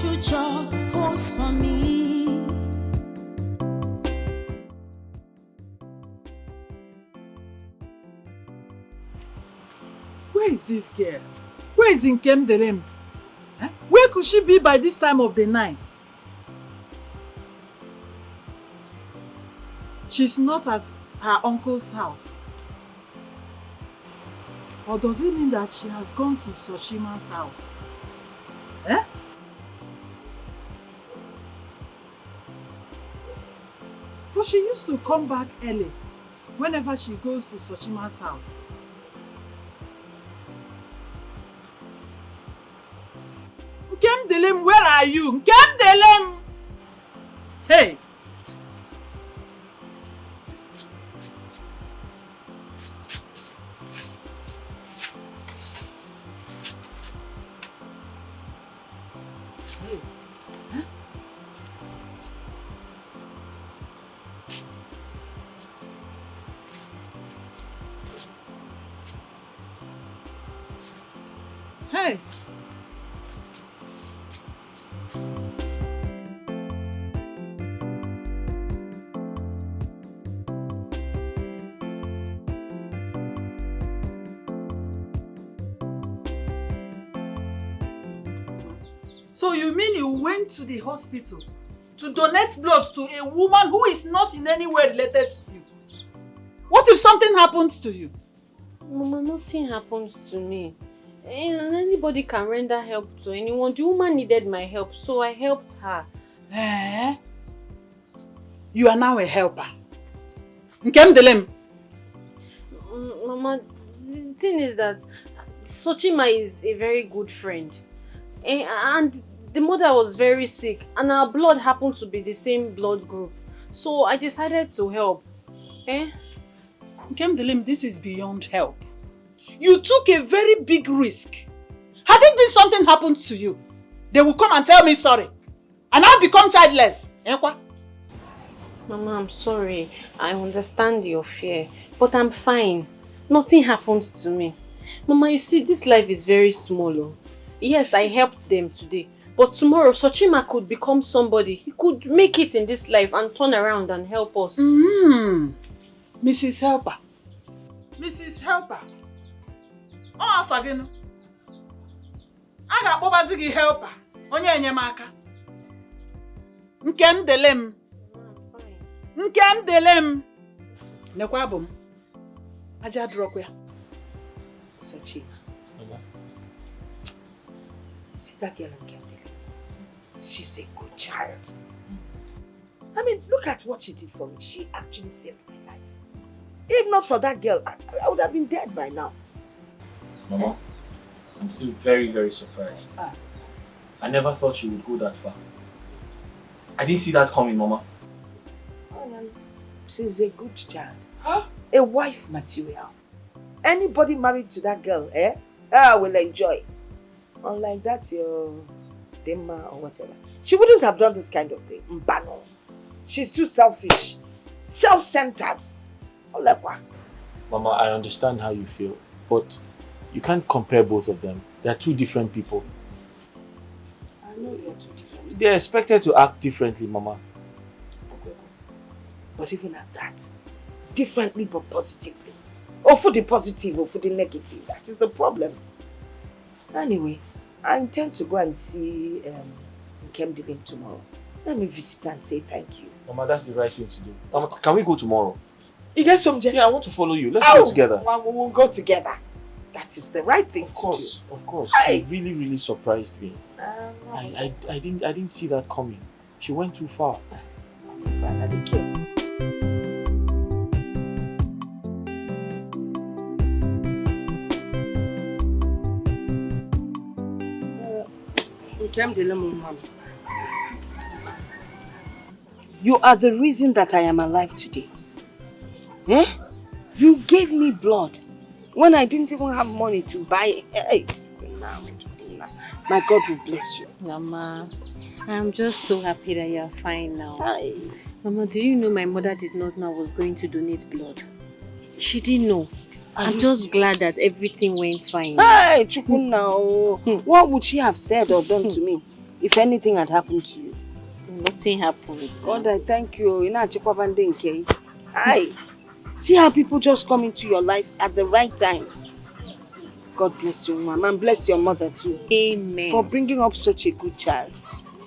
future holds for me. Where is this girl? Where is Nkem Delem? Where could she be by this time of the night? She's not at her uncle's house. Or does it mean that she has gone to Sochima's house? But she used to come back early whenever she goes to Sochima's house. Nkem Delem, where are you? Nkem Delem! Hey! Hey! So you mean you went to the hospital to donate blood to a woman who is not in any way related to you? What if something happens to you? Mama, nothing happened to me. And anybody can render help to anyone. The woman needed my help, so I helped her. You are now a helper. Nkem Delem. Mama, the thing is that Sochima is a very good friend. And the mother was very sick, and our blood happened to be the same blood group. So I decided to help. Nkem Delem, this is beyond help. You took a very big risk. Had it been something happened to you, they will come and tell me sorry. And I'll become childless. Mama, I'm sorry. I understand your fear. But I'm fine. Nothing happened to me. Mama, you see, this life is very small. Yes, I helped them today. But tomorrow, Sochima could become somebody. He could make it in this life and turn around and help us. Mrs. Helper. Mrs. Helper. Oh, Fagino. I got Bobazigi Helper. Onye enyemaka. Nkem Delem. Nkem Delem. Nekwabum. Aja drokwe. Sochima. See that girl Nkem Delem? She's a good child. I mean, look at what she did for me. She actually saved my life. If not for that girl, I would have been dead by now. Mama, I'm still very, very surprised. I never thought she would go that far. I didn't see that coming, Mama. She's a good child. A wife material. Anybody married to that girl, will enjoy. Unlike that, your Dema or whatever. She wouldn't have done this kind of thing. Mbano. She's too selfish. Self-centered. Mama, I understand how you feel, but you can't compare both of them. They are two different people. I know you're two different. They are expected to act differently, Mama. But even at that, differently but positively. Or for the positive or for the negative. That is the problem. Anyway, I intend to go and see Nkem Delem tomorrow. Let me visit and say thank you. Mama, that's the right thing to do. Mama, can we go tomorrow? You get some Yeah, I want to follow you. Let's go together. Well, we'll go together. That is the right thing to do. Of course. She really, really surprised me. I didn't see that coming. She went too far. You are the reason that I am alive today. You gave me blood when I didn't even have money to buy it. My God will bless you. Mama, I'm just so happy that you're fine now. Hi. Mama, do you know my mother did not know I was going to donate blood? She didn't know. I'm just glad that everything went fine. Hey, Chukwu now. What would she have said or done to me? if anything had happened to you. Nothing happens. God, I thank you. You know, Hi. See how people just come into your life at the right time. God bless you, Mama, and bless your mother too. Amen. For bringing up such a good child.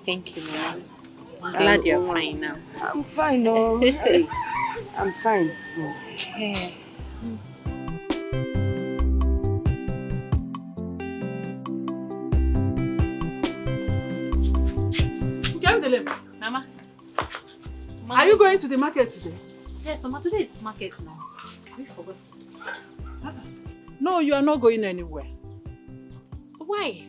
Thank you, Mama. I'm glad you're fine now. I'm fine, oh. Hey, I'm fine. Hey. Mama. Are you going to the market today? Yes, Mama, today is market now. We forgot. No, you are not going anywhere. Why?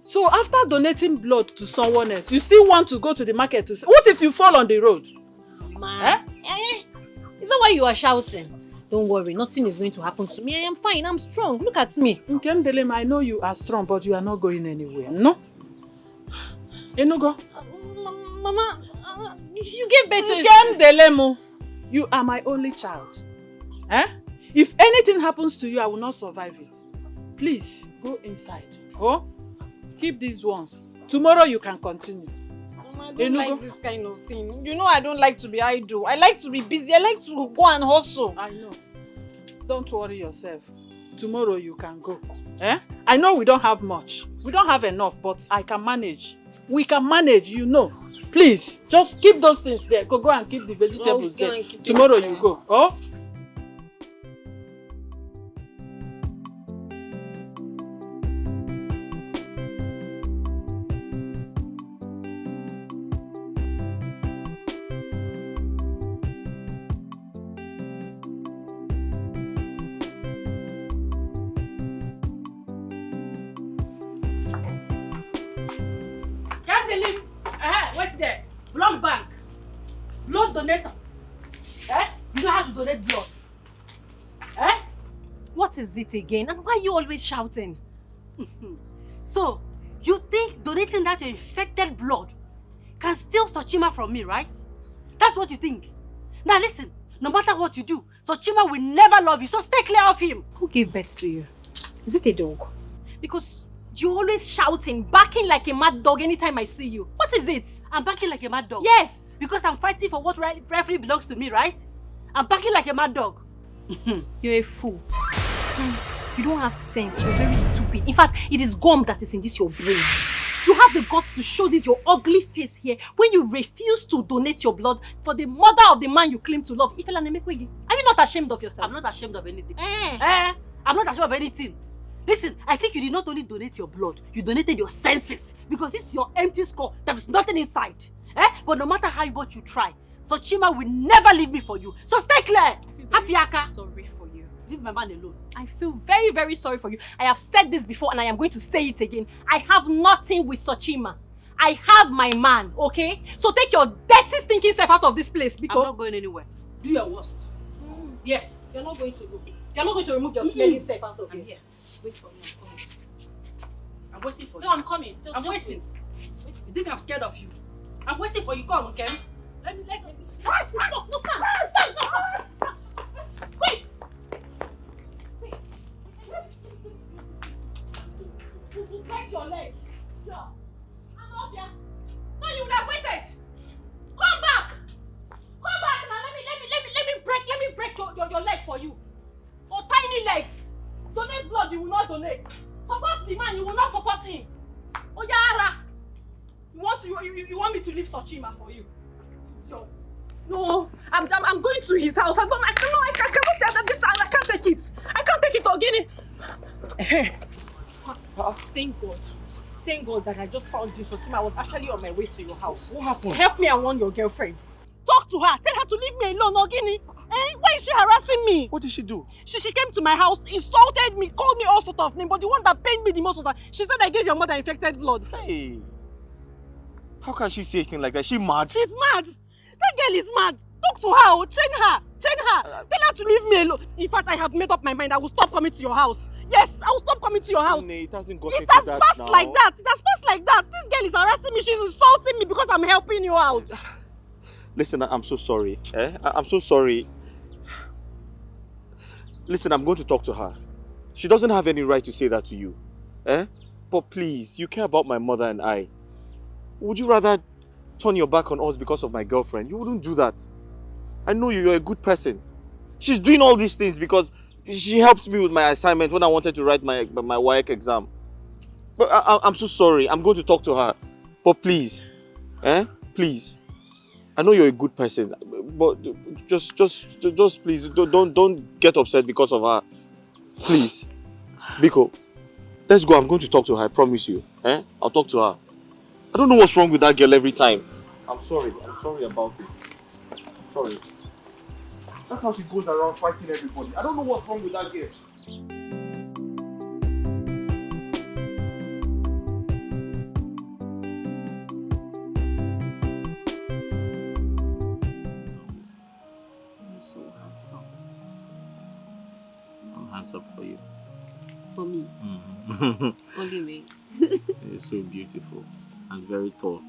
So after donating blood to someone else, you still want to go to the market to say, what if you fall on the road? Mama, is that why you are shouting? Don't worry, nothing is going to happen to me. I am fine, I'm strong. Look at me. Nkemdelem, I know you are strong, but you are not going anywhere, no? Enugo? Mama, you gave birth to Nkemdelem, you are my only child. If anything happens to you, I will not survive it. Please, go inside. Oh, keep these ones. Tomorrow you can continue. Mama, I don't like this kind of thing. You know I don't like to be idle. I like to be busy. I like to go and hustle. I know. Don't worry yourself. Tomorrow you can go. I know we don't have much. We don't have enough, but I can manage. We can manage, you know. Please, just keep those things there. Go and keep the vegetables there. Tomorrow you go. Oh? Wait there. Blood bank. Blood donator. You know how to donate blood. What is it again? And why are you always shouting? So, you think donating that your infected blood can steal Sochima from me, right? That's what you think. Now listen, no matter what you do, Sochima will never love you, so stay clear of him. Who gave birth to you? Is it a dog? Because you're always shouting, barking like a mad dog anytime I see you. What is it? I'm barking like a mad dog? Yes! Because I'm fighting for what rightfully belongs to me, right? I'm barking like a mad dog. You're a fool. You don't have sense. You're very stupid. In fact, it is gum that is in this your brain. You have the guts to show this your ugly face here when you refuse to donate your blood for the mother of the man you claim to love. Are you not ashamed of yourself? I'm not ashamed of anything. I'm not ashamed of anything. Listen, I think you did not only donate your blood, you donated your senses. Because it's your empty skull. There is nothing inside. But no matter how much you try, Sochima will never leave me for you. So stay clear. Happy Aka. Sorry for you. Leave my man alone. I feel very, very sorry for you. I have said this before and I am going to say it again. I have nothing with Sochima. I have my man, okay? So take your dirty, stinking self out of this place because... I'm not going anywhere. Do your worst. Yes. You're not going to go. You're not going to remove your smelly self out of here. I'm here. Wait for me, I'm coming. I'm waiting for you. No, I'm coming. I'm waiting. You think I'm scared of you? I'm waiting for you. Come, okay? Let me. No, stand! Stand! No! Wait! You break your leg. Yeah. I'm up here. No, you would have waited. Come back. Come back now. Let me break your leg for you. Your tiny legs. Donate blood, you will not donate. Support the man, you will not support him. Oyara! You want me to leave Sochima for you? So, no, I'm going to his house. I can't take it. I can't take it, Ogini. Thank God. Thank God that I just found you, Sochima. I was actually on my way to your house. What happened? Help me and warn your girlfriend. Talk to her. Tell her to leave me alone, Ogini. Why is she harassing me? What did she do? She came to my house, insulted me, called me all sort of names, but the one that pained me the most was that she said I gave your mother infected blood. Hey, how can she say anything like that? She mad? She's mad. That girl is mad. Talk to her, train her. Tell her to leave me alone. In fact, I have made up my mind. I will stop coming to your house. Yes, I will stop coming to your house. No, it hasn't got It has passed like that. It has passed like that. This girl is harassing me. She's insulting me because I'm helping you out. Listen, I'm so sorry. I'm so sorry. Listen, I'm going to talk to her. She doesn't have any right to say that to you. But please, you care about my mother and I. Would you rather turn your back on us because of my girlfriend? You wouldn't do that. I know you're a good person. She's doing all these things because she helped me with my assignment when I wanted to write my WAEC exam. But I'm so sorry. I'm going to talk to her. But please, please. I know you're a good person, but just please don't get upset because of her. Please, Biko, let's go. I'm going to talk to her. I promise you. I'll talk to her. I don't know what's wrong with that girl every time. I'm sorry. I'm sorry about it. Sorry. That's how she goes around fighting everybody. I don't know what's wrong with that girl. So handsome. I'm handsome for you. For me? Mm-hmm. Only me. You're so beautiful and very tall.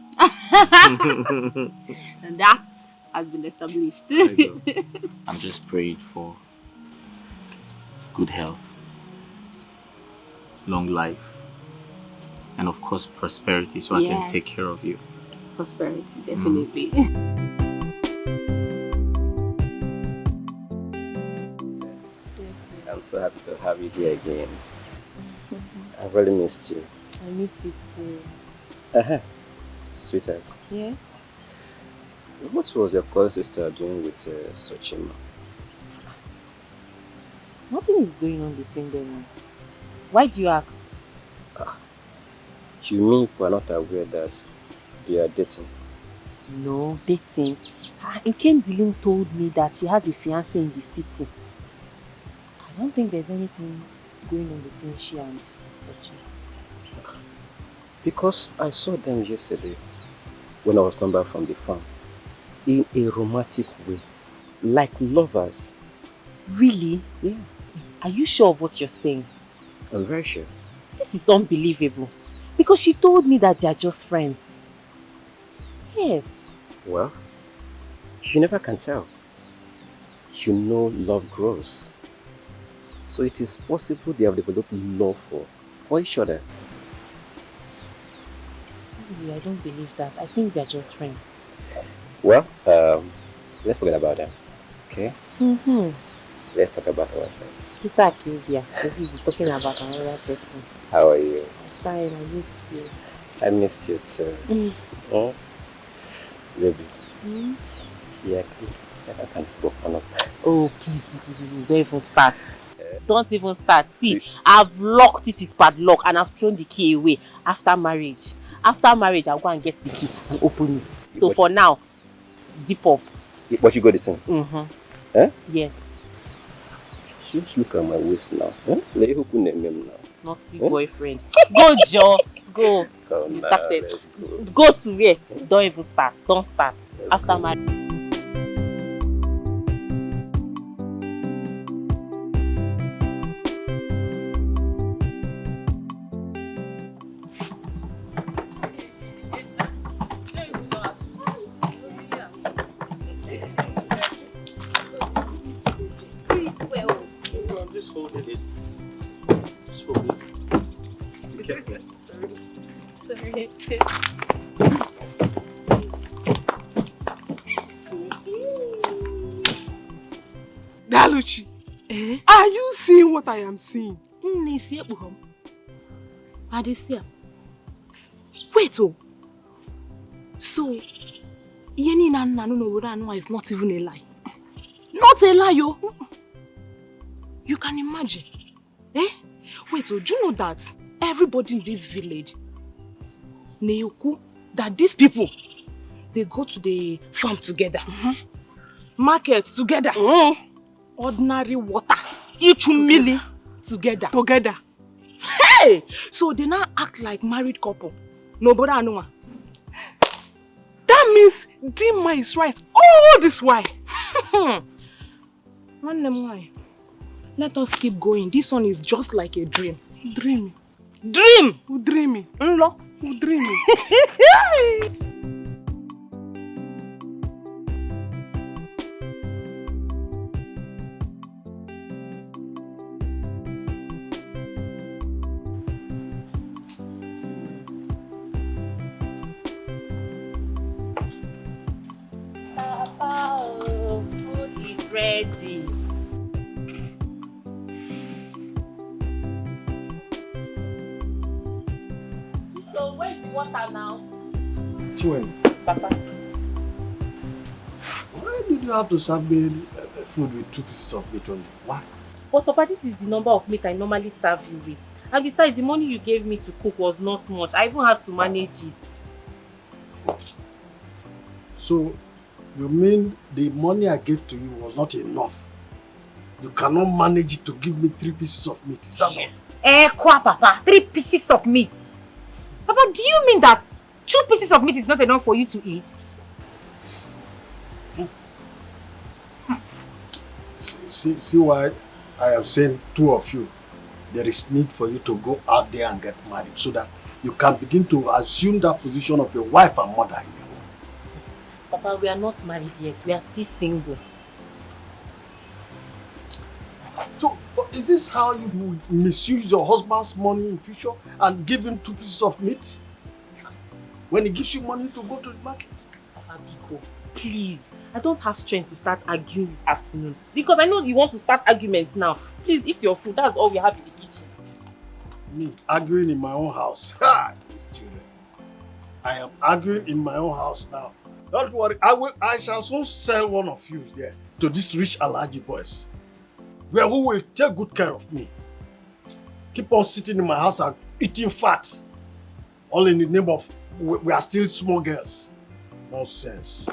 And that has been established. I'm just praying for good health, long life, and of course prosperity, so I can take care of you. Prosperity, definitely. I'm so happy to have you here again. I really missed you. I miss you too. Sweetheart. Yes? What was your cousin sister doing with Saima? Nothing is going on between them. Why do you ask? You mean you are not aware that they are dating? No, dating. Nkem Dilim told me that she has a fiancé in the city. I don't think there's anything going on between she and Sachi. Because I saw them yesterday when I was coming back from the farm. In a romantic way. Like lovers. Really? Yeah. Are you sure of what you're saying? I'm very sure. This is unbelievable. Because she told me that they are just friends. Yes. Well, you never can tell. You know love grows. So it is possible they have developed love for each other. Really, I don't believe that. I think they are just friends. Well, let's forget about them. Okay? Mm-hmm. Let's talk about ourselves. Kita Akivia, because we'll be talking about another person. How are you? Fine, I miss you. I missed you too. Oh, baby. Yeah, I can go on up. Oh, please, don't even start. Don't even start. See, I've locked it with padlock and I've thrown the key away after marriage. After marriage, I'll go and get the key and open it. So for now, zip up. But you got the thing? Mm-hmm. Eh? Yes. Just look at my waist now. Now. Naughty boyfriend. Go, Joe. Go. Come You now, started. let's Go to where? Don't even start. Don't start. After marriage. Just hold it. Just hold it. Be careful. Sorry. Daluchi, are you seeing what I am seeing? Wait, oh. So, Yeni Nanu is not even a lie. Not a lie, yo. You can imagine. Wait, oh, do you know that everybody in this village, Neyoku, that these people, they go to the farm together, market together, ordinary water, each milli together. Hey! So they now act like married couple. Nobody know. That means Dima is right all this while. Let us keep going. This one is just like a dream. Dreamy. Dream! Who dreamy? Nlo. Who dreamy? ready. So where's the water now? Chuen, Papa. why did you have to serve me food with 2 pieces of meat only? Why? But Papa, this is the number of meat I normally serve you with. And besides, the money you gave me to cook was not much. I even had to manage it. So, you mean the money I gave to you was not enough? You cannot manage it to give me 3 pieces of meat, is that all? Kwa, Papa. 3 pieces of meat. Papa, do you mean that 2 pieces of meat is not enough for you to eat? See why I am saying 2 of you. There is need for you to go out there and get married so that you can begin to assume that position of your wife and mother in your home. Papa, we are not married yet. We are still single. So, is this how you will misuse your husband's money in future and give him 2 pieces of meat? When he gives you money to go to the market? Papa, Biko, please. I don't have strength to start arguing this afternoon. Because I know you want to start arguments now. Please eat your food. That's all we have in the kitchen. Me arguing in my own house. Ha! These children. I am arguing in my own house now. Don't worry. I shall soon sell one of you there to these rich Alaji boys. Who will take good care of me. Keep on sitting in my house and eating fat. All in the name of we are still small girls. Nonsense.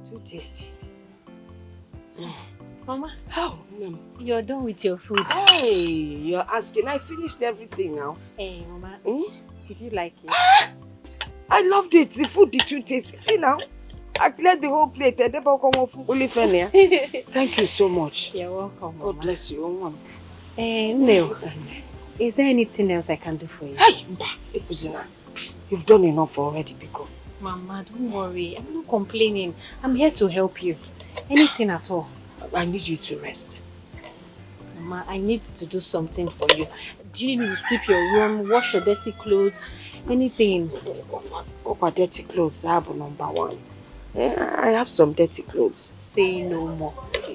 Too tasty. Mama, How? You're done with your food. Hey, you're asking. I finished everything now. Hey, Mama. did you like it? I loved it. The food did too tasty. See now? I cleared the whole plate. Thank you so much. You're welcome, Mama. God bless you. No. Is there anything else I can do for you? Hey, Mba, you've done enough already, Biko. Mama, don't worry. I'm not complaining. I'm here to help you. Anything at all. I need you to rest. Mama, I need to do something for you. Do you need me to sweep your room, wash your dirty clothes, anything? What dirty clothes? I have number 1. I have some dirty clothes. Say no more.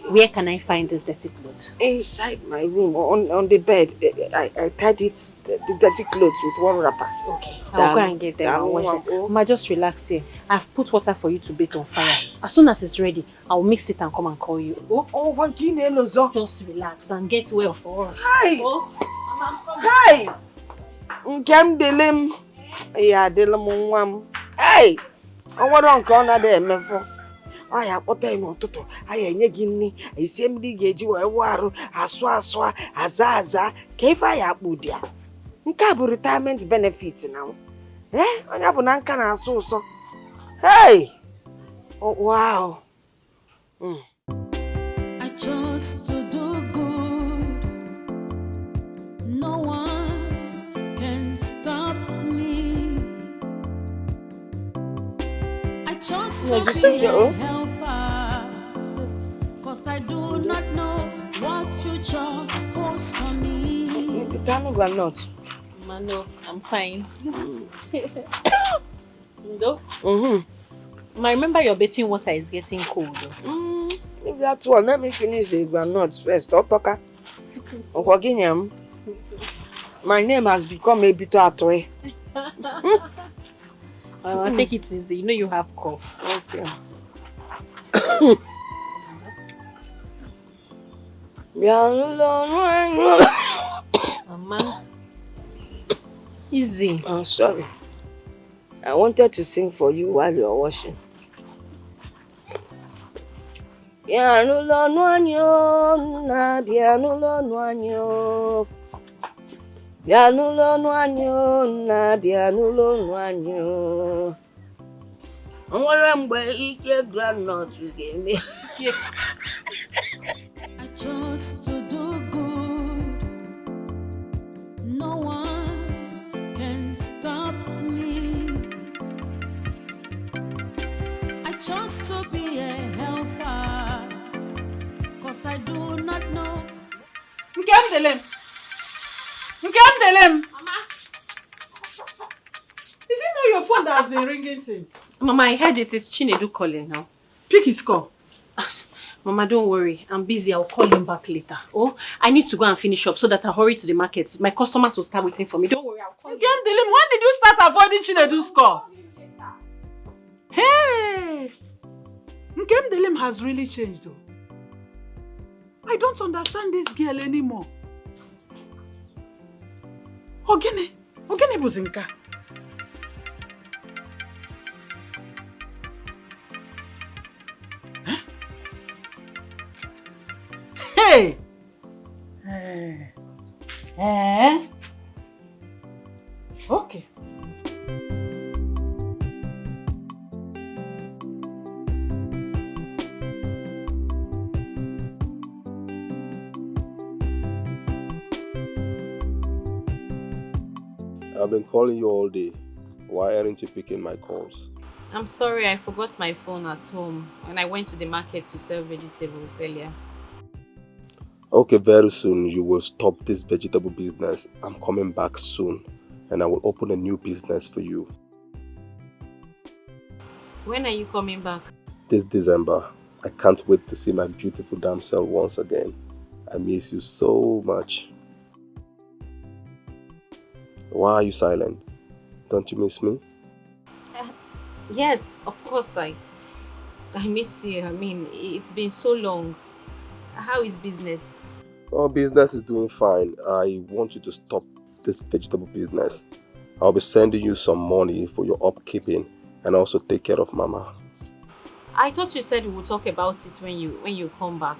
Where can I find these dirty clothes? Inside my room, on the bed. I tied it, the dirty clothes with one wrapper. Okay, I'll go and get them and wash them. Mama, just relax here. I've put water for you to bathe on fire. As soon as it's ready, I'll mix it and come and call you. Just relax and get well for us. Hi! Mama, Hi! Nkem delim. Yeah, delim. Hey! What on corner there, Mefo? I have put him on Toto. I ain't gini. I seem to get you a waru, aswa, azaza, Kefaya Budia. Nkabu retirement benefits now. I have an uncan so. Hey! Oh, wow. I chose to do good. No one can stop me. I chose to be a helper. Cause I do not know what future holds for me. Not. no, I'm fine. No? I remember your bathing water is getting cold. If that's one, let me finish the granules first. Otoka. Okwaginyam. My name has become a bit atwe. I'll take it easy. You know you have cough. Okay. Mama. Easy. Oh, sorry. I wanted to sing for you while you are washing. Pianulo nuanyo, na pianulo nuanyo. Pianulo nuanyo, na pianulo nuanyo. Onwere mgbe ike groundnut ga-eme. I chose to do good. No one can stop me. I chose to be a helper. 'cause I do not know. Nkem Delem. Mama. Is it not your phone that has been ringing since? Mama, I heard it. It's Chinedu calling now. Pick his call. Mama, don't worry. I'm busy. I'll call him back later. Oh, I need to go and finish up so that I hurry to the market. My customers will start waiting for me. Don't worry, I'll call you. Nkem Delem, when did you start avoiding Chinedu's call? Hey! Nkem Delem has really changed though. I don't understand this girl anymore. Ogene Buzinka. Huh? Hey! Okay. I've been calling you all day. Why aren't you picking my calls? I'm sorry, I forgot my phone at home when I went to the market to sell vegetables earlier. Okay, very soon you will stop this vegetable business. I'm coming back soon and I will open a new business for you. When are you coming back? This December. I can't wait to see my beautiful damsel once again. I miss you so much. Why are you silent? Don't you miss me? Yes, of course I miss you. I mean, it's been so long. How is business? Oh, business is doing fine. I want you to stop this vegetable business. I'll be sending you some money for your upkeeping and also take care of Mama. I thought you said we would talk about it when you come back.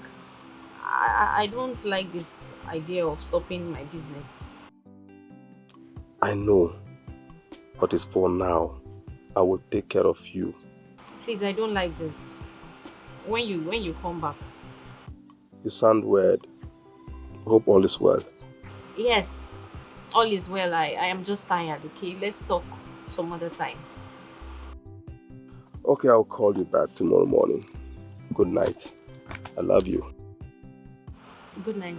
I don't like this idea of stopping my business. I know, but it's for now. I will take care of you. Please, I don't like this. When you come back. You sound weird. Hope all is well. Yes, all is well. I am just tired, okay? Let's talk some other time. Okay, I'll call you back tomorrow morning. Good night. I love you. Good night.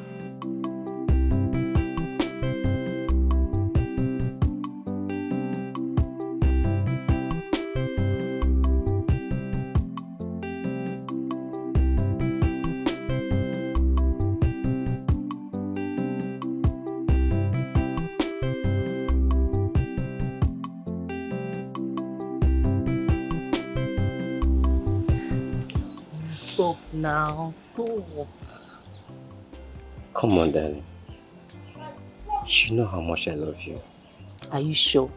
Stop now, stop. Come on, darling. You know how much I love you. Are you sure?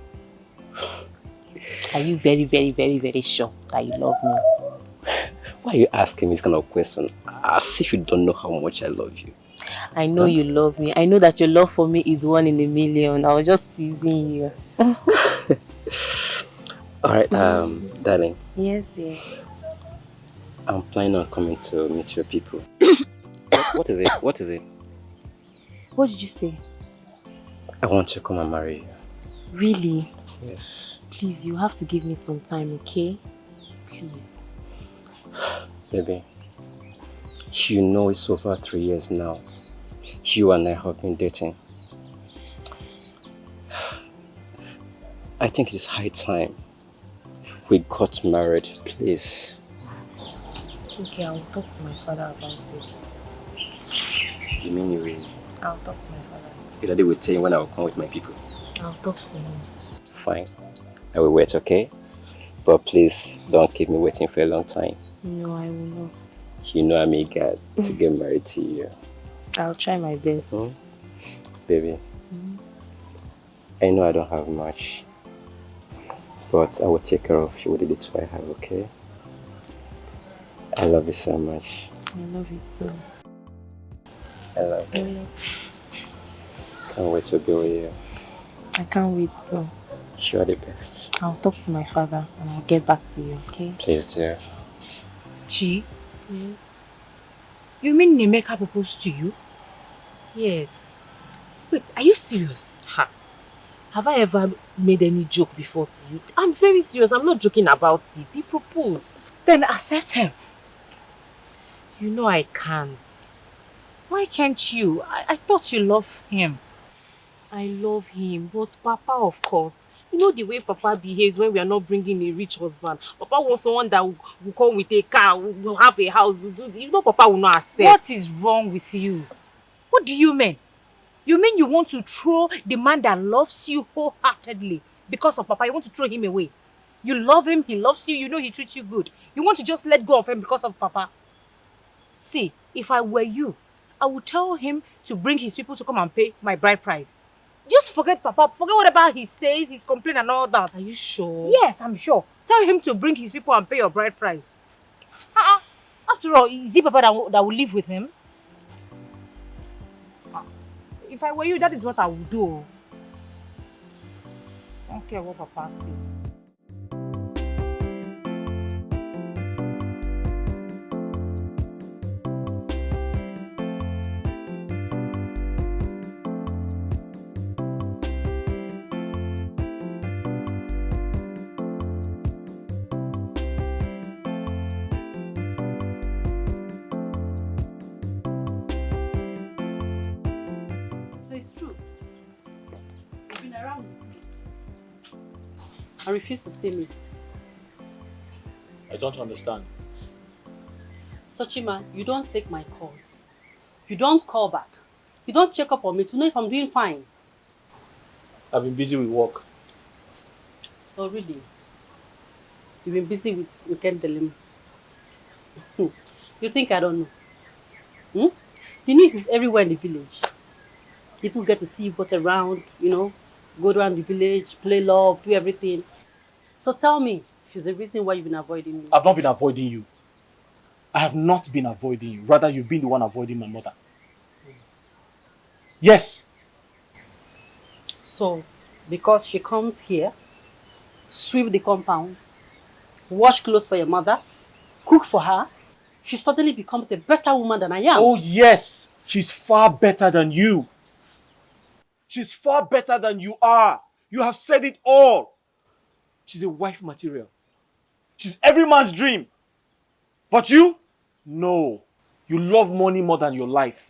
Are you very, very, very, very sure that you love me? Why are you asking me this kind of question? As if you don't know how much I love you. I know you love me. I know that your love for me is 1 in a million. I was just teasing you. Alright, darling. Yes, dear. I'm planning on coming to meet your people. What is it? What is it? What did you say? I want to come and marry you. Really? Yes. Please, you have to give me some time, okay? Please. Baby, you know it's over 3 years now. You and I have been dating. I think it's high time we got married, please. Okay, I'll talk to my father about it. You mean you will? I'll talk to my father. Your daddy will tell you when I will come with my people. I'll talk to him. Fine. I will wait, okay? But please, don't keep me waiting for a long time. No, I will not. You know I'm eager to get married to you. I'll try my best. Baby, I know I don't have much, but I will take care of you with the little I have, okay? I love you so much. I love you too. I love you. Can't wait to be with you. I can't wait to. You are the best. I'll talk to my father and I'll get back to you, okay? Please do. Chi? Yes? You mean Nemeka proposed to you? Yes. Wait, are you serious? Ha. Have I ever made any joke before to you? I'm very serious. I'm not joking about it. He proposed. Then accept him. You know I can't. Why can't you? I thought you love him. I love him, but Papa, of course. You know the way Papa behaves when we are not bringing a rich husband. Papa wants someone that will come with a car, will have a house. You know Papa will not accept. What is wrong with you? What do you mean? You mean you want to throw the man that loves you wholeheartedly because of Papa? You want to throw him away? You love him, he loves you, you know he treats you good. You want to just let go of him because of Papa? See, if I were you, I would tell him to bring his people to come and pay my bride price. Just forget Papa, forget whatever he says, his complaint and all that. Are you sure? Yes, I'm sure. Tell him to bring his people and pay your bride price. After all, is it Papa that will live with him? If I were you, that is what I would do. I don't care what Papa says. I refuse to see me. I don't understand. Sochima, you don't take my calls. You don't call back. You don't check up on me to know if I'm doing fine. I've been busy with work. Oh, really? You've been busy with Nkendelim. You think I don't know? The news is everywhere in the village. People get to see you both around, you know, go around the village, play love, do everything. So tell me, she's the reason why you've been avoiding me. I've not been avoiding you. I have not been avoiding you. Rather, you've been the one avoiding my mother. Yes. So, because she comes here, sweep the compound, wash clothes for your mother, cook for her, she suddenly becomes a better woman than I am. Oh yes, she's far better than you. She's far better than you are. You have said it all. She's a wife material. She's every man's dream. But you? No. You love money more than your life.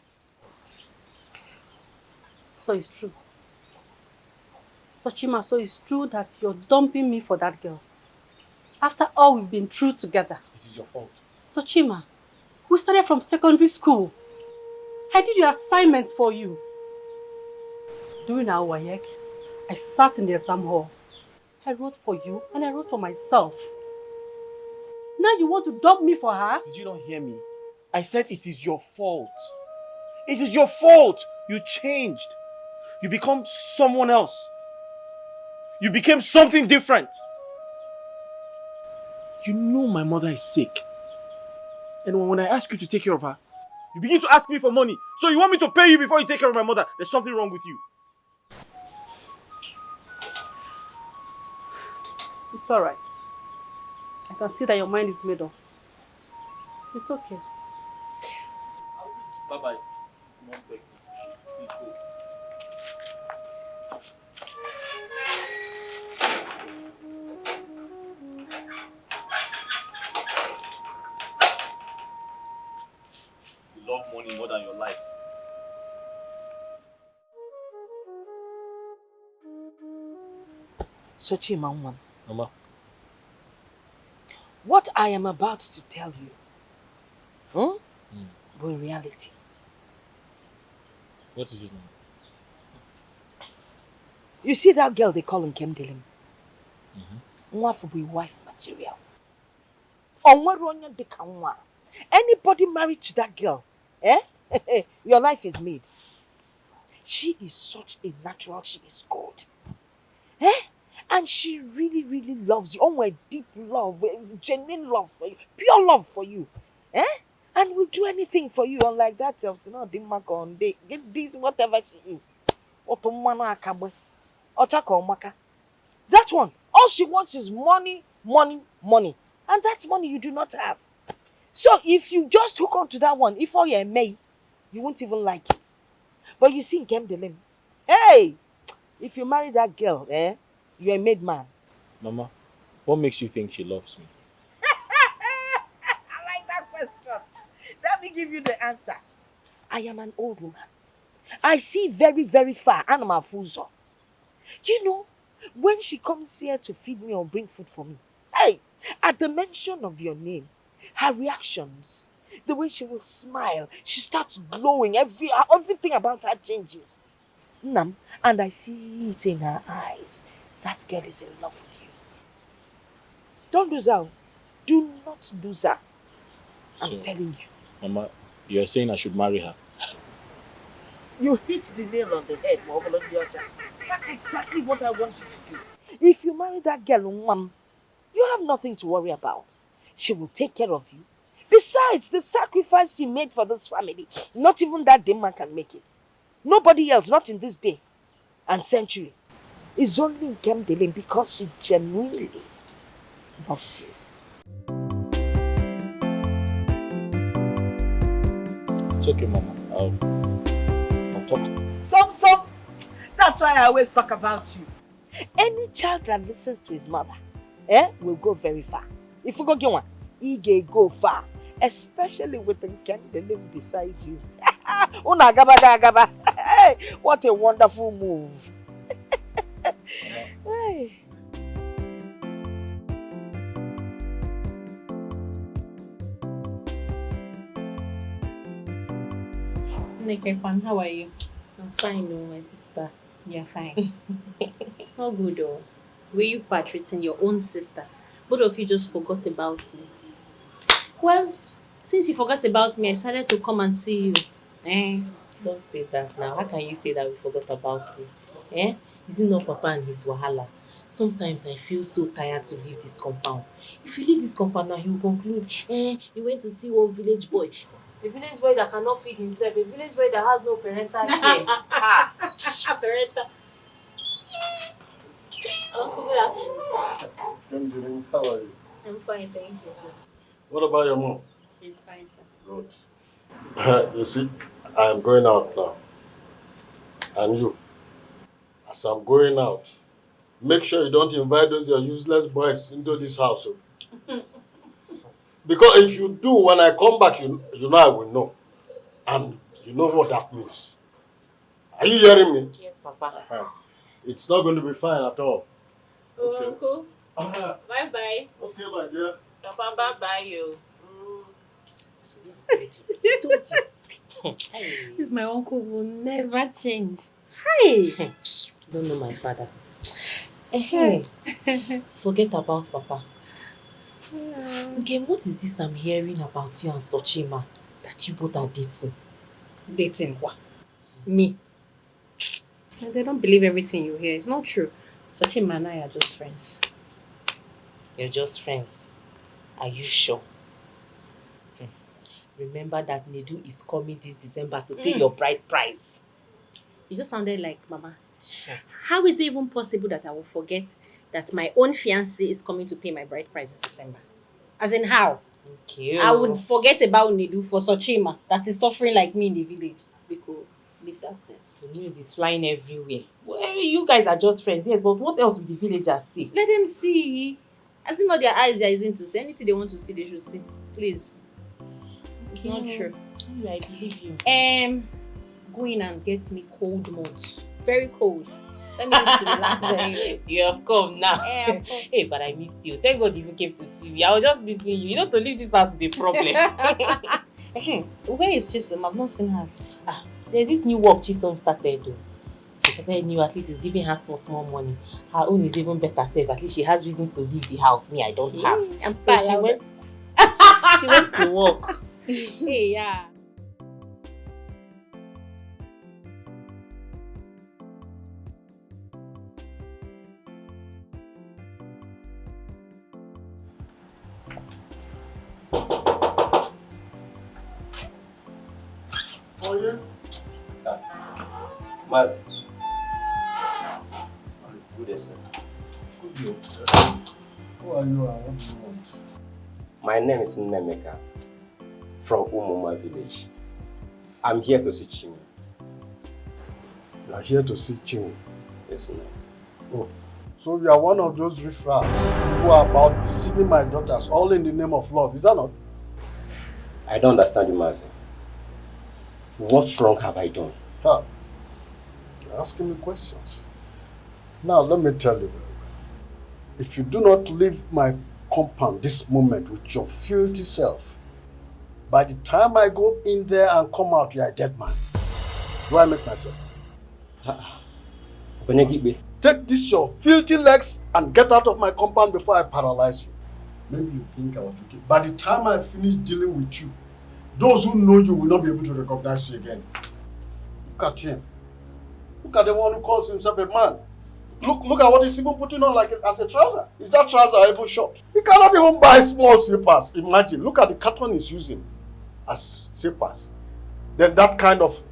So it's true. Sochima, so it's true that you're dumping me for that girl. After all we've been through together. It is your fault. Sochima, we started from secondary school. I did your assignments for you. During our WAEC, I sat in the exam hall. I wrote for you and I wrote for myself. Now you want to dump me for her? Did you not hear me? I said it is your fault. It is your fault. You changed. You become someone else. You became something different. You know my mother is sick. And when I ask you to take care of her, you begin to ask me for money. So you want me to pay you before you take care of my mother? There's something wrong with you. It's alright. I can see that your mind is made up. It's okay. Bye-bye. You love money more than your life. Sochima, Mama. What I am about to tell you, but in reality. What is it now? You see that girl they call Nkendelim? One for be wife material. Anybody married to that girl, your life is made. She is such a natural, she is good. And she really, really loves you. Oh, my deep love, genuine love for you, pure love for you. And will do anything for you. Unlike that, get this, whatever she is. That one, all she wants is money, money, money. And that's money you do not have. So if you just hook on to that one, if all you're May, you won't even like it. But you see in Kemdelim, hey, if you marry that girl, you're a made man. Mama, what makes you think she loves me? I like that question. That me give you the answer. I am an old woman. I see very, very far, and I'm a fool. You know, when she comes here to feed me or bring food for me, hey, at the mention of your name, her reactions, the way she will smile, she starts glowing, everything about her changes. Nam, and I see it in her eyes. That girl is in love with you. Don't lose her. Do not lose her. I'm telling you. Mama, you're saying I should marry her? You hit the nail on the head, Mama. That's exactly what I want you to do. If you marry that girl, Mom, you have nothing to worry about. She will take care of you. Besides, the sacrifice she made for this family, not even that demon can make it. Nobody else, not in this day and century. It's only in Kemdele because she genuinely loves you. It's okay, Mama. I'll talk to you. Some. That's why I always talk about you. Any child that listens to his mother, will go very far. If you go get one, he go far. Especially with the Kemdele beside you. Una gaba. What a wonderful move. Hey. Nikepan, how are you? I'm fine, no, my sister. You're fine. It's not good, though. Were you portraying your own sister? Both of you just forgot about me. Well, since you forgot about me, I decided to come and see you. Don't say that now. How can you say that we forgot about you? Is it not Papa and his wahala? Sometimes I feel so tired to leave this compound. If you leave this compound now, he will conclude, you went to see one village boy. A village boy that cannot feed himself. A village boy that has no parental care. Parental. Uncle, good afternoon. How are you? I'm fine, thank you, sir. What about your mom? She's fine, sir. Good. You see, I'm going out now. And you, as I'm going out, make sure you don't invite those your useless boys into this house. Because if you do, when I come back, you know I will know. And you know what that means. Are you hearing me? Yes, Papa. It's not going to be fine at all. Oh, Okay. Uncle. Bye-bye. Okay, my dear. Papa, bye-bye, you. This my uncle will never change. Hi! Don't know my father. Forget about Papa. Okay, what is this I'm hearing about you and Sochima? That you both are dating? Dating what? Me. They don't believe everything you hear. It's not true. Sochima and I are just friends. You're just friends. Are you sure? Remember that Nedu is coming this December to pay your bride price. You just sounded like Mama. How is it even possible that I will forget that my own fiancé is coming to pay my bride price this December? As in how? Okay. I would forget about Nedu for Sochima that is suffering like me in the village. Because leave that in. The news is flying everywhere. Well, you guys are just friends, yes, but what else will the villagers see? Let them see. As in not their eyes they are using to see. Anything they want to see, they should see. Please. It's not true. I believe you. Go in and get me cold malt. Very cold. Let me use to relax very You have come now. Hey, but I missed you. Thank God you came to see me. I will just missing you. You know, to leave this house is a problem. Where is Chisom? I've not seen her. There's this new work Chisom started though. She started new, at least it's giving her small money. Her own is even better safe. At least she has reasons to leave the house. Me, I don't have. So she went to work. Hey, yeah. Oh, yeah? Mas. Good, sir. Good. Who are you and what do you want? My name is Nemeka from Umuma village. I'm here to see Chimi. You are here to see Chimi? Yes, sir. Oh, so you are one of those riffraffs who are about deceiving my daughters all in the name of love, is that not? I don't understand you, Mazi. What wrong have I done? You're asking me questions. Now, let me tell you, if you do not leave my compound this moment with your filthy self, by the time I go in there and come out, you're a dead man. Do I make myself? Take this your filthy legs and get out of my compound before I paralyze you. Maybe you think I was joking. By the time I finish dealing with you, those who know you will not be able to recognize you again. Look at him. Look at the one who calls himself a man. Look at what he's even putting on like as a trouser. Is that trouser even short? He cannot even buy small slippers. Imagine. Look at the carton he's using as slippers. Then that kind of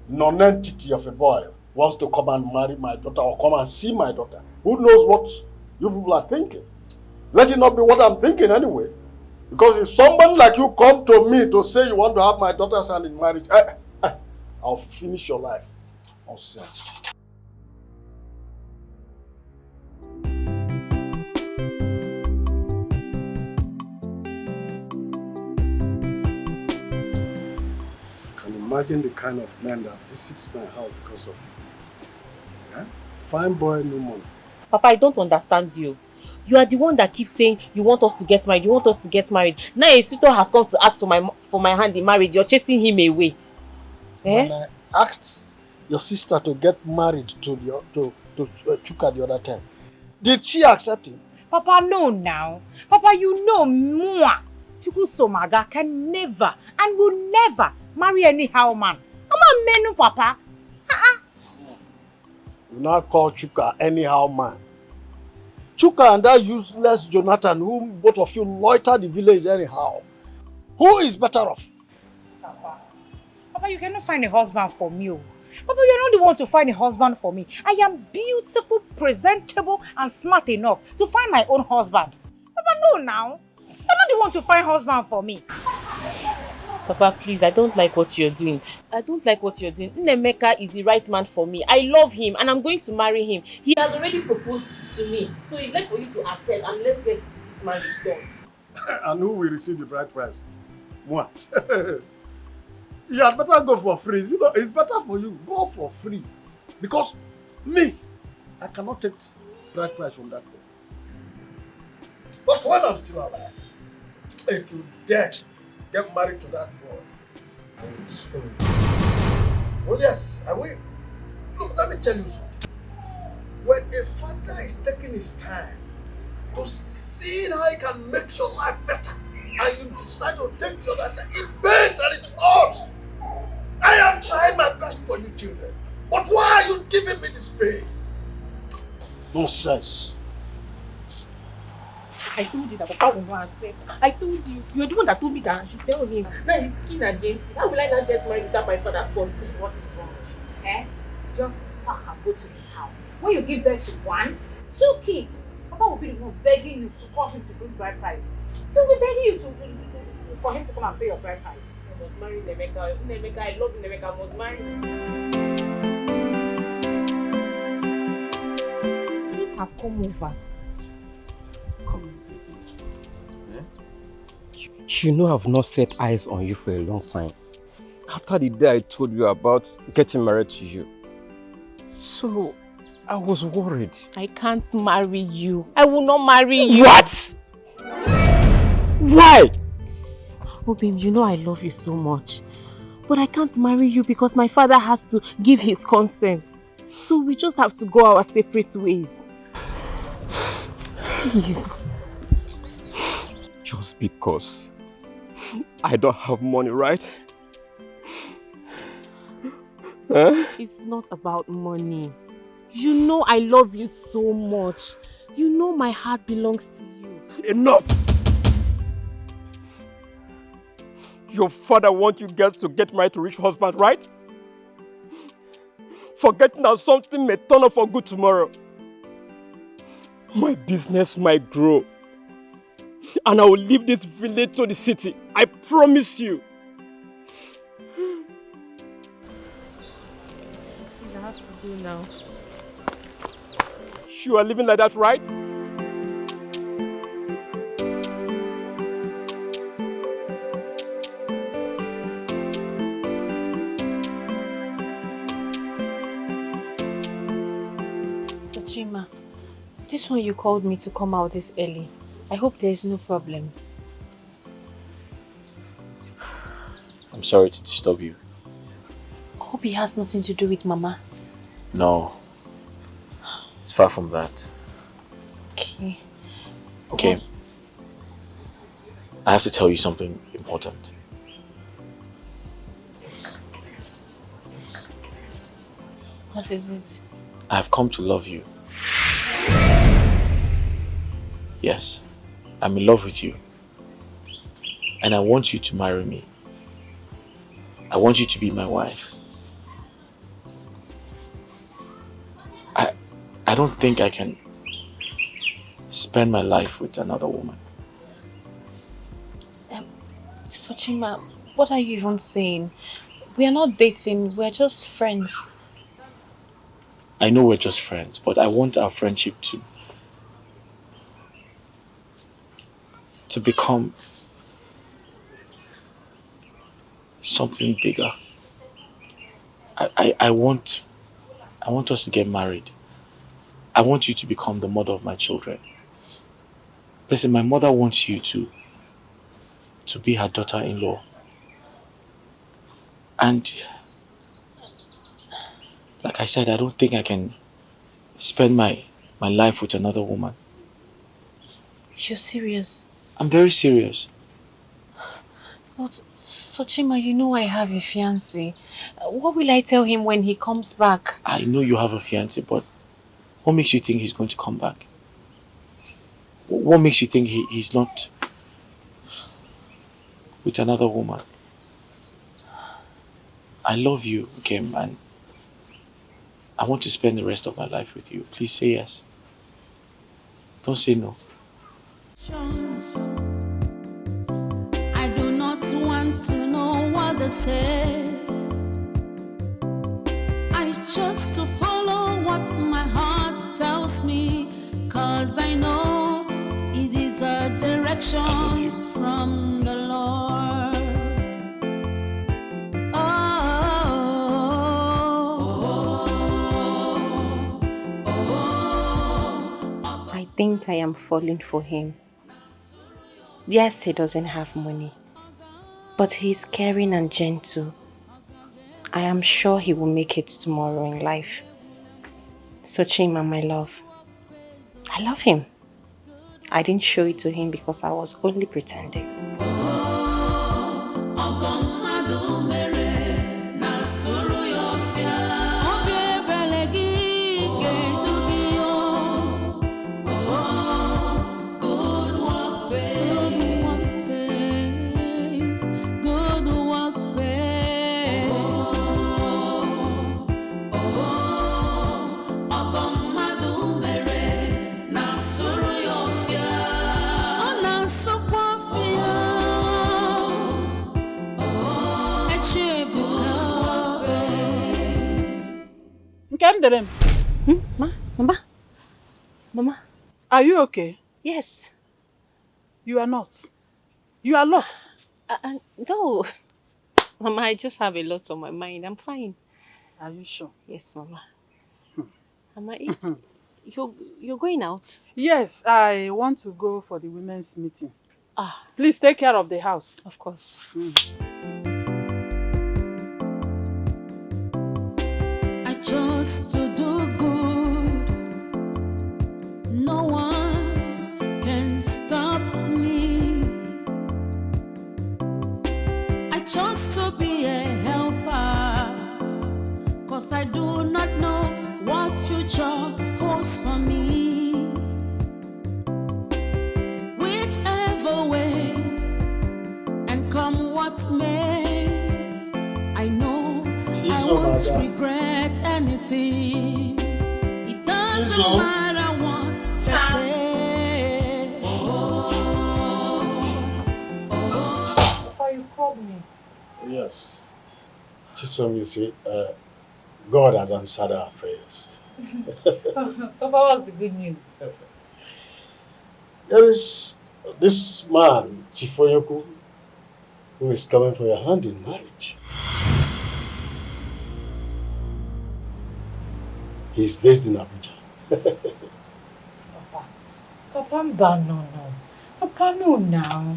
non-entity of a boy wants to come and marry my daughter or come and see my daughter. Who knows what you people are thinking? Let it not be what I'm thinking anyway. Because if somebody like you come to me to say you want to have my daughter's hand in marriage, I'll finish your life. Nonsense. Imagine the kind of man that visits my house because of you. Yeah? Fine boy, no money. Papa, I don't understand you. You are the one that keeps saying you want us to get married, you want us to get married. Now a suitor has come to ask for my hand in marriage, you're chasing him away. When I asked your sister to get married to Chuka the other time, did she accept him? Papa, no now. Papa, you know moi. Chuku Somaga can never and will never marry anyhow man. I'm a menu, Papa. You now call Chuka anyhow man. Chuka and that useless Jonathan, whom both of you loiter the village anyhow. Who is better off? Papa, you cannot find a husband for me. Papa, you're not the one to find a husband for me. I am beautiful, presentable, and smart enough to find my own husband. Papa, no now. You're not the one to find a husband for me. Papa, please, I don't like what you're doing. I don't like what you're doing. Nnemeka is the right man for me. I love him and I'm going to marry him. He has already proposed to me. So it's left for you to accept and let's get this marriage done. And who will receive the bride price? Moi. You had better go for free. You know, it's better for you. Go for free. Because me, I cannot take bride price from that boy. But when I'm still alive, if you dare get married to that boy, I will disown you. Oh yes, I will. Look, let me tell you something. When a father is taking his time to see how he can make your life better, and you decide to take the other side, it pains and it hurts. I am trying my best for you children. But why are you giving me this pain? Nonsense. I told you that Papa will not accept. I told you. You're the one that told me that I should tell him. Now he's keen against it. How will I not get married without my father's consent? What is wrong with you? Eh? Just pack and go to his house. When you give birth to 1, 2 kids, Papa will be the one begging you to call him to bring bride price. He will be begging you for him to come and pay your bride price. I must marry Nnemeka. Nnemeka, I love Nnemeka. I must marry him. Please have come over. You know I've not set eyes on you for a long time. After the day I told you about getting married to you. So, I was worried. I can't marry you. I will not marry you. What? Why? Oh babe, you know I love you so much. But I can't marry you because my father has to give his consent. So we just have to go our separate ways. Please. Just because I don't have money, right? Huh? It's not about money. You know I love you so much. You know my heart belongs to you. Enough! Your father wants you girls to get married to a rich husband, right? Forgetting that something may turn up for good tomorrow. My business might grow. And I will leave this village to the city. I promise you. Please, I have to go now. You are living like that, right? Chima, this one you called me to come out this early. I hope there is no problem. I'm sorry to disturb you. Hope it has nothing to do with Mama. No. It's far from that. Okay. Okay. I have to tell you something important. What is it? I have come to love you. Yes, I'm in love with you. And I want you to marry me. I want you to be my wife. I don't think I can spend my life with another woman. Sochima, what are you even saying? We are not dating, we are just friends. I know we're just friends, but I want our friendship to become something bigger. I want us to get married. I want you to become the mother of my children. Listen, my mother wants you to be her daughter-in-law. And like I said, I don't think I can spend my life with another woman. You're serious? I'm very serious. But Sochima, you know I have a fiancé. What will I tell him when he comes back? I know you have a fiancé, but what makes you think he's going to come back? What makes you think he's not with another woman? I love you, Kim, and I want to spend the rest of my life with you. Please say yes. Don't say no. I do not want to know what they say. I just to follow what my heart tells me, 'cause I know it is a direction from the Lord. I think I am falling for him. Yes, he doesn't have money, but he's caring and gentle. I am sure he will make it tomorrow in life. Sochima, my love, I love him. I didn't show it to him because I was only pretending. Mama. Are you okay? Yes. You are not. You are lost. No. Mama, I just have a lot on my mind. I'm fine. Are you sure? Yes, Mama. Mama, you're going out? Yes, I want to go for the women's meeting. Please take care of the house. Of course. I chose to do good. No one can stop me. I chose to be a helper, 'cause I do not know what future holds for me. Whichever way, and come what may, I know I won't regret anything. It doesn't matter what they say. Papa, you called me. Yes. Chisom, you see, God has answered our prayers. Papa, what's the good news? There is this man, Chifoyoku, who is coming for your hand in marriage. He is based in Abuja. Papa, no. Papa, no now.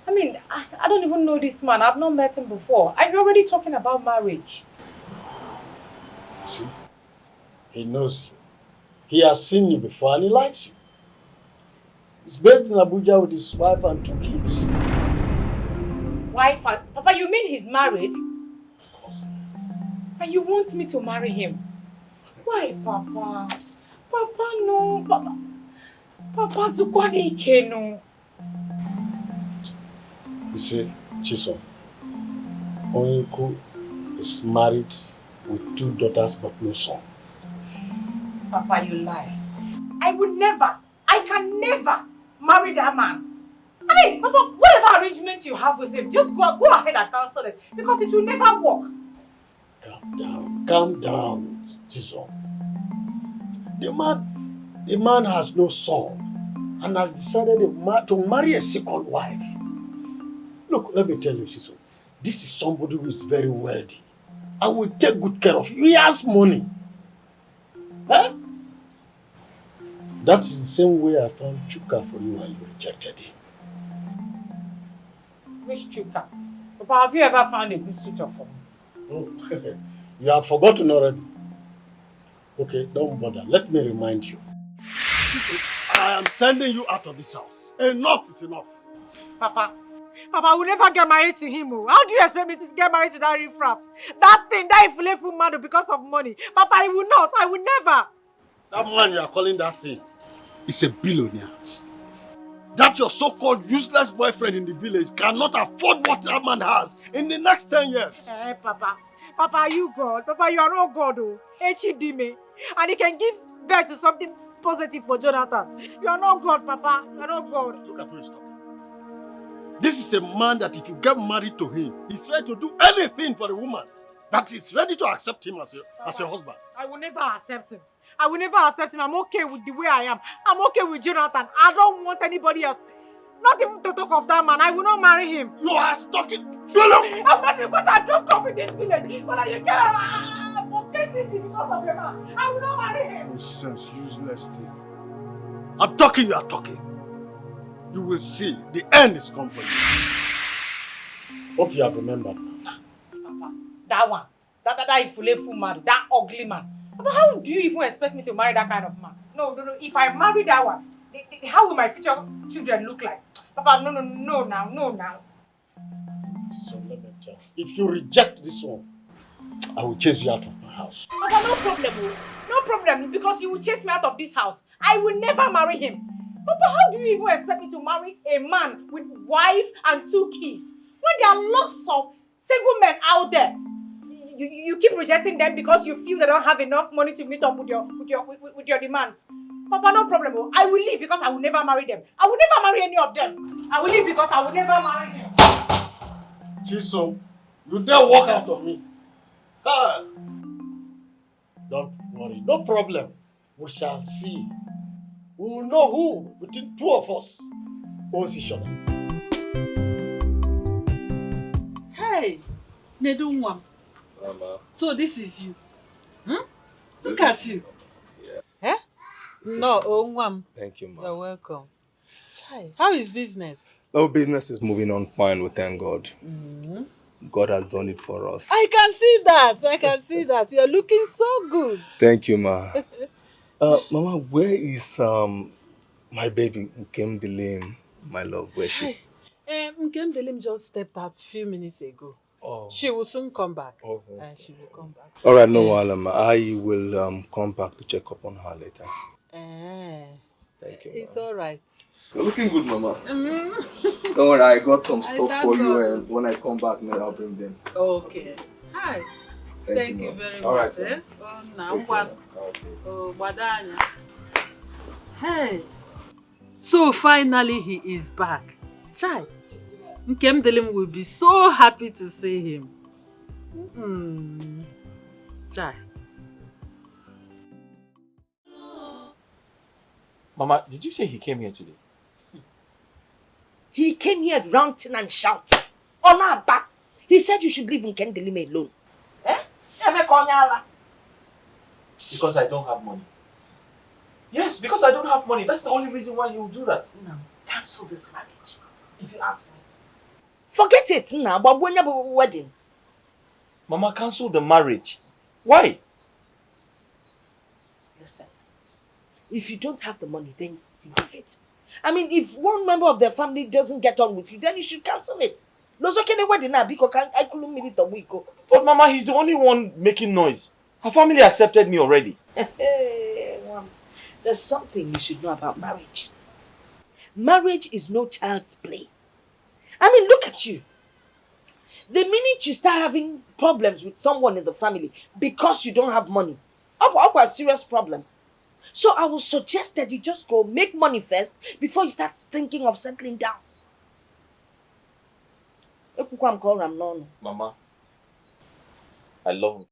I mean, I don't even know this man. I've not met him before. Are you already talking about marriage? See, he knows you. He has seen you before and he likes you. He's based in Abuja with his wife and 2 kids. Wife and... Papa, you mean he's married? Of course. And you want me to marry him? Why, Papa? Papa, no. Papa, Zukwane Ike, no. You see, Chisom, Onyeko is married with 2 daughters but no son. Papa, you lie. I can never marry that man. I mean, Papa, whatever arrangement you have with him, just go ahead and cancel it because it will never work. Calm down, Chisom. The man has no son and has decided to marry a second wife. Look, let me tell you, Chisom, this is somebody who is very wealthy and will take good care of you. He has money. Huh? That is the same way I found Chuka for you and you rejected him. Which Chuka? Papa, have you ever found a good suitor for me? Oh, you have forgotten already. Okay, don't bother. Let me remind you. I am sending you out of this house. Enough is enough. Papa, I will never get married to him. How do you expect me to get married to that riffraff? That thing, that inflatable man because of money. Papa, I will not. I will never. That man you are calling that thing is a billionaire. That your so-called useless boyfriend in the village cannot afford what that man has in the next 10 years. Papa, are you God? Papa, you are not God. H.D.M. And he can give birth to something positive for Jonathan. You are not God, Papa. You are not God. Look at who he's talking. This is a man that if you get married to him, he's ready to do anything for a woman. That is ready to accept him as a husband. I will never accept him. I'm okay with the way I am. I'm okay with Jonathan. I don't want anybody else. Not even to talk of that man. I will not marry him. You are talking. I'm not because I don't come in this village. But you can't frustrate me because of your man. I will not marry him. Nonsense, useless thing. I'm talking, you are talking. You will see. The end is come for you. Hope you have remembered now. Papa, that one. That Ifulefu man. That ugly man. But how do you even expect me to marry that kind of man? No. If I marry that one, how will my future children look like? Papa, no now. So let me tell you, if you reject this one, I will chase you out of my house. Papa, no problem, because you will chase me out of this house. I will never marry him. Papa, how do you even expect me to marry a man with wife and 2 kids? When there are lots of single men out there, you keep rejecting them because you feel they don't have enough money to meet up with your demands. Papa, no problem. I will leave because I will never marry them. I will never marry any of them. I will leave because I will never marry them. Chisom, you dare walk out of me. Ah. Don't worry, no problem. We shall see. We will know who between 2 of us owns each other. Hey, Snedunwam. Mama. So this is you. Look at you. Yeah. Eh? No, Onwam. Thank you, Mama. You're welcome. Chai, how is business? Our business is moving on fine, we thank God. God has done it for us. I can see that. You're looking so good. Thank you, Ma. Mama, where is my baby, Nkemdelim, my love? Where is she? Nkemdelim just stepped out a few minutes ago. Oh. She will soon come back. Oh, She will come back. All right, no problem. I will come back to check up on her later. Thank you, Ma. It's all right. You're looking good, Mama. Don't worry, I got some stuff for you, and when I come back, I'll bring them. Okay. Hi. Thank you very much. All right, Hey. So finally he is back. Chai. Nkemdelim will be so happy to see him. Chai. Mama, did you say he came here today? He came here ranting and shouting. On our back. He said you should leave Nkemdelim alone. Because I don't have money. Yes, because I don't have money. That's the only reason why he will do that. Now, cancel this marriage, if you ask me. Forget it now, but when you wedding. Mama, cancel the marriage. Why? Listen, if you don't have the money, then you leave it. I mean, if one member of the family doesn't get on with you, then you should cancel it. No, so can the wedding now because I couldn't meet it a week ago. But Mama, he's the only one making noise. Her family accepted me already. Hey, Mom, there's something you should know about marriage. Marriage is no child's play. I mean, look at you. The minute you start having problems with someone in the family because you don't have money, I've got a serious problem. So I would suggest that you just go make money first before you start thinking of settling down. Mama, I love him.